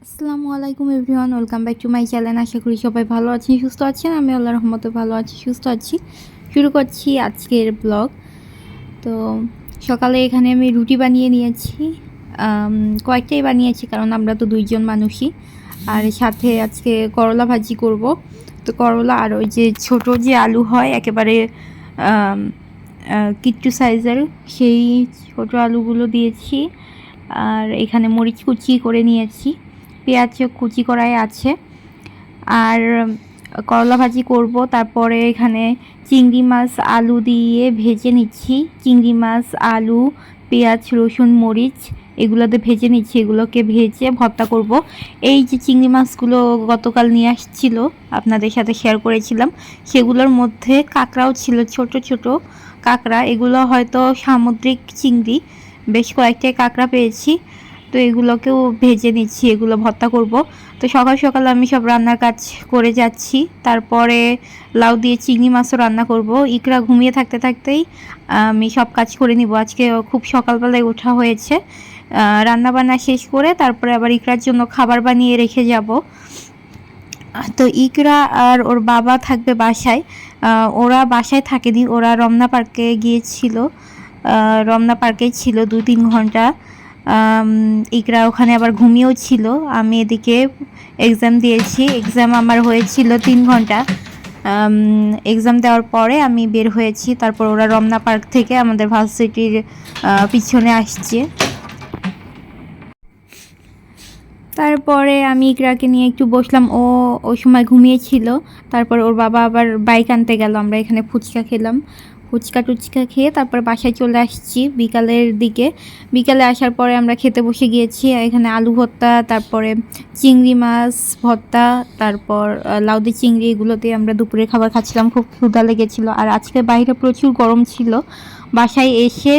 আসসালামু আলাইকুম everyone, welcome back to my channel. আশা করি সবাই ভালো আছেন, সুস্থ আছেন। আমি আল্লাহর রহমতে ভালো আছি, সুস্থ আছি। শুরু করছি আজকের ব্লগ। তো সকালে এখানে আমি রুটি বানিয়ে নিয়েছি, কয়েকটাই বানিয়েছি কারণ আমরা তো দুইজন মানুষই। আর সাথে আজকে করলা ভাজি করব। তো করলা আর ওই যে ছোট যে আলু হয় একেবারে কিট্টু সাইজের, সেই ছোট আলুগুলো দিয়েছি। আর এখানে মরিচ কুচি করে নিয়েছি, পেঁয়াজ কুচি করাই আছে। আর করলা ভাজি করব। তারপরে এখানে চিংড়ি মাছ আলু দিয়ে ভেজে নিচ্ছি। চিংড়ি মাছ আলু পেঁয়াজ রসুন মরিচ এগুলোতে ভেজে নিচ্ছি, এগুলোকে ভেজে ভর্তা করব। এই যে চিংড়ি মাছগুলো গতকাল নিয়ে আসছিল, আপনাদের সাথে শেয়ার করেছিলাম, সেগুলোর মধ্যে কাঁকড়াও ছিল, ছোট ছোট কাঁকড়া। এগুলো হয়তো সামুদ্রিক চিংড়ি, বেশ কয়েকটাই কাঁকড়া পেয়েছি। তো এগুলোকেও ভেজে নিচ্ছি, এগুলো ভর্তা করব। তো সকাল সকাল আমি সব রান্নার কাজ করে যাচ্ছি। তারপরে লাউ দিয়ে চিংড়ি মাছও রান্না করব। ইকরা ঘুমিয়ে থাকতে থাকতেই আমি সব কাজ করে নিব। আজকে খুব সকালবেলায় ওঠা হয়েছে। রান্না বান্না শেষ করে তারপরে আবার ইকরার জন্য খাবার বানিয়ে রেখে যাব। তো ইকরা আর ওর বাবা থাকবে বাসায়। ওরা বাসায় থাকেনি, ওরা রমনা পার্কে গিয়েছিল। রমনা পার্কেই ছিল 2-3 ঘন্টা। ইকরা ওখানে আবার ঘুমিয়েও ছিল। আমি এদিকে এক্সাম দিয়েছি, এক্সাম আমার হয়েছিল 3 ঘন্টা। এক্সাম দেওয়ার পরে আমি বের হয়েছি। তারপর ওরা রমনা পার্ক থেকে আমাদের ভার্সিটির পিছনে আসছে। তারপরে আমি ইকরাকে নিয়ে একটু বসলাম, ওই সময় ঘুমিয়েছিল। তারপর ওর বাবা আবার বাইক আনতে গেল, আমরা এখানে ফুচকা খেলাম। ফুচকা টুচকা খেয়ে তারপর বাসায় চলে আসছি বিকালের দিকে। বিকালে আসার পরে আমরা খেতে বসে গিয়েছি। এখানে আলু ভর্তা, তারপরে চিংড়ি মাছ ভর্তা, তারপর লাউদি চিংড়ি, এগুলো দিয়ে আমরা দুপুরে খাবার খাচ্ছিলাম। খুব ক্ষুধা লেগেছিল। আর আজকে বাইরে প্রচুর গরম ছিল। বাসায় এসে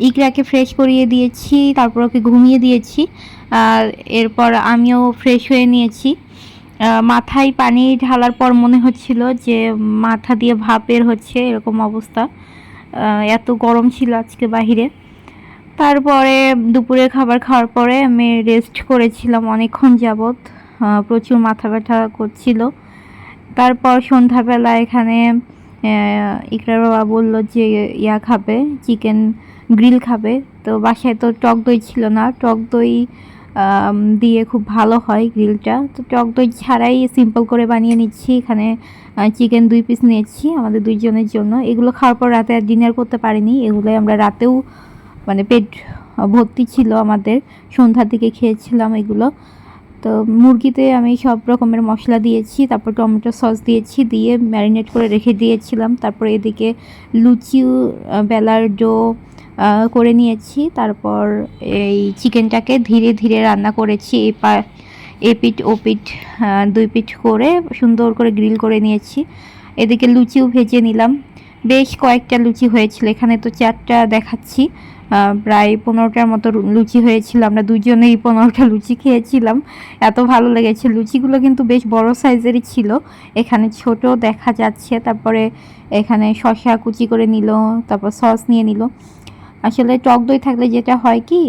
ইকরাকে ফ্রেশ করিয়ে দিয়েছি, তারপর ওকে ঘুমিয়ে দিয়েছি। আর এরপর আমিও ফ্রেশ হয়ে নিয়েছি। মাথায় পানি ঢালার পর মনে হচ্ছিল যে মাথা দিয়ে ভাপ বের হচ্ছে, এরকম অবস্থা। এত গরম ছিল আজকে বাহিরে। তারপরে দুপুরে খাবার খাওয়ার পরে আমি রেস্ট করেছিলাম অনেকক্ষণ যাবৎ। প্রচুর মাথা ব্যথা করছিল। তারপর সন্ধ্যাবেলা এখানে ইকরার বাবা বললো যে খাবে, চিকেন গ্রিল খাবে। তো বাসায় তো টক দই ছিল না, টক দই দিয়ে খুব ভালো হয় গ্রিলটা। তো টক দই ছাড়াই সিম্পল করে বানিয়ে নিচ্ছি। এখানে চিকেন 2 পিস নিয়েছি আমাদের দুইজনের জন্য। এগুলো খাওয়ার পর রাতে আর ডিনার করতে পারিনি, এগুলোই আমরা রাতেও মানে পেট ভর্তি ছিল আমাদের, সন্ধ্যার দিকে খেয়েছিলাম এগুলো। তো মুরগিতে আমি সব রকমের মশলা দিয়েছি, তারপর টমেটো সস দিয়েছি, দিয়ে ম্যারিনেট করে রেখে দিয়েছিলাম। তারপর এদিকে লুচি বেলার ডো করে নিয়েছি। তারপর এই চিকেনটাকে ধীরে ধীরে রান্না করেছি, এপিঠ ওপিঠ 2 পিঠ করে সুন্দর করে গ্রিল করে নিয়েছি। এদিকে লুচিও ভেজে নিলাম। বেশ কয়েকটা লুচি হয়েছিল, এখানে তো 4টা দেখাচ্ছি। প্রায় 15টার মতো লুচি হয়েছিল। আমরা দুজনেই 15টা লুচি খেয়েছিলাম, এত ভালো লেগেছে। লুচিগুলো কিন্তু বেশ বড় সাইজেরই ছিল, এখানে ছোট দেখা যাচ্ছে। তারপরে এখানে শসা কুচি করে নিল, তারপর সস নিয়ে নিল। আসলে টক দই থাকলে যেটা হয় কি,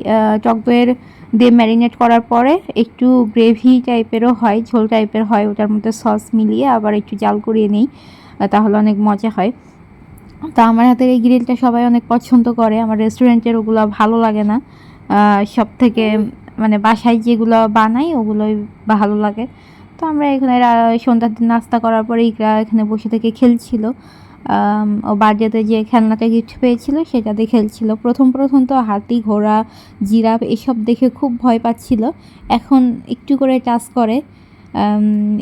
টক দইয়ের দিয়ে ম্যারিনেট করার পরে একটু গ্রেভি টাইপেরও হয়, ঝোল টাইপের হয়, ওটার মধ্যে সস মিলিয়ে আবার একটু জাল করিয়ে নিই, তাহলে অনেক মজা হয়। তো আমার হাতের এই গ্রিলটা সবাই অনেক পছন্দ করে, আমার রেস্টুরেন্টের ওগুলো ভালো লাগে না। সব থেকে মানে বাসায় যেগুলো বানাই ওগুলোই ভালো লাগে। তো আমরা এখানে সন্ধ্যার দিন নাস্তা করার পরে ইকরা এখানে বসে থেকে খেলছিল। ও বার্থডেতে যে খেলনাটা গিফট পেয়েছিল সেটা দিয়ে খেলছিল। প্রথম প্রথম তো হাতি ঘোড়া জিরাফ এসব দেখে খুব ভয় পাচ্ছিল, এখন একটু করে টাচ করে,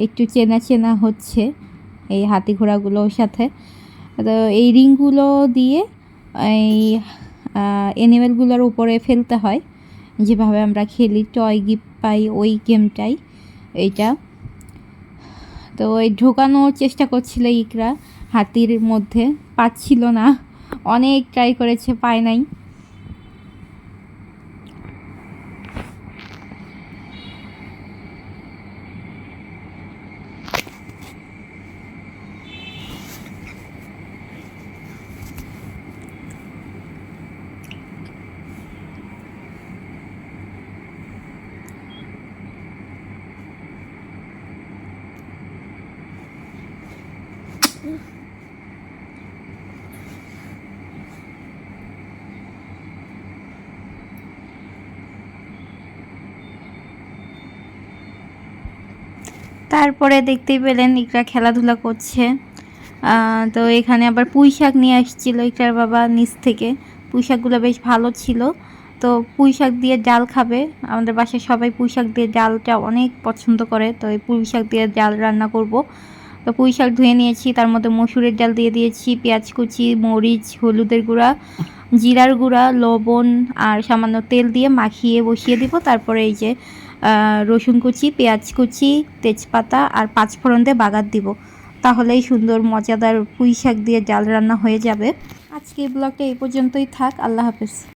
একটু চেনা চেনা হচ্ছে এই হাতি ঘোড়াগুলোর সাথে। তো এই রিংগুলো দিয়ে এই অ্যানিমেলগুলোর উপরে ফেলতে হয়, যেভাবে আমরা খেলি টয় গিফট পাই ওই গেমটাই এইটা। তো ওই ঢোকানোর চেষ্টা করছিল ইকরা হাতির মধ্যে, পাচ্ছিল না, অনেক ট্রাই করেছে, পায় নাই। তারপরে দেখতেই পেলেন ইকরা খেলাধুলা করছে। তো এখানে আবার পুঁই শাক নিয়ে আসছিল ইকরার বাবা নিচ থেকে। পুঁই শাকগুলো বেশ ভালো ছিল। তো পুঁই শাক দিয়ে ডাল খাবে, আমাদের বাসায় সবাই পুঁই শাক দিয়ে ডালটা অনেক পছন্দ করে, তো এই পুঁই শাক দিয়ে ডাল রান্না করব। তো পুঁই শাক ধুয়ে নিয়েছি, তার মধ্যে মসুরের ডাল দিয়ে দিয়েছি, পেঁয়াজ কুচি, মরিচ, হলুদের গুঁড়া, জিরার গুঁড়া, লবণ আর সামান্য তেল দিয়ে মাখিয়ে বসিয়ে দিব। তারপরে এই যে রসুন কুচি, পেঁয়াজ কুচি, তেজপাতা আর পাঁচফোড়ন দিয়ে বাগার দিব। তাহলেই সুন্দর মজাদার পুঁই শাক দিয়ে ডাল রান্না হয়ে যাবে। আজকে এই ব্লগটা এই পর্যন্তই থাক। আল্লাহ হাফেজ।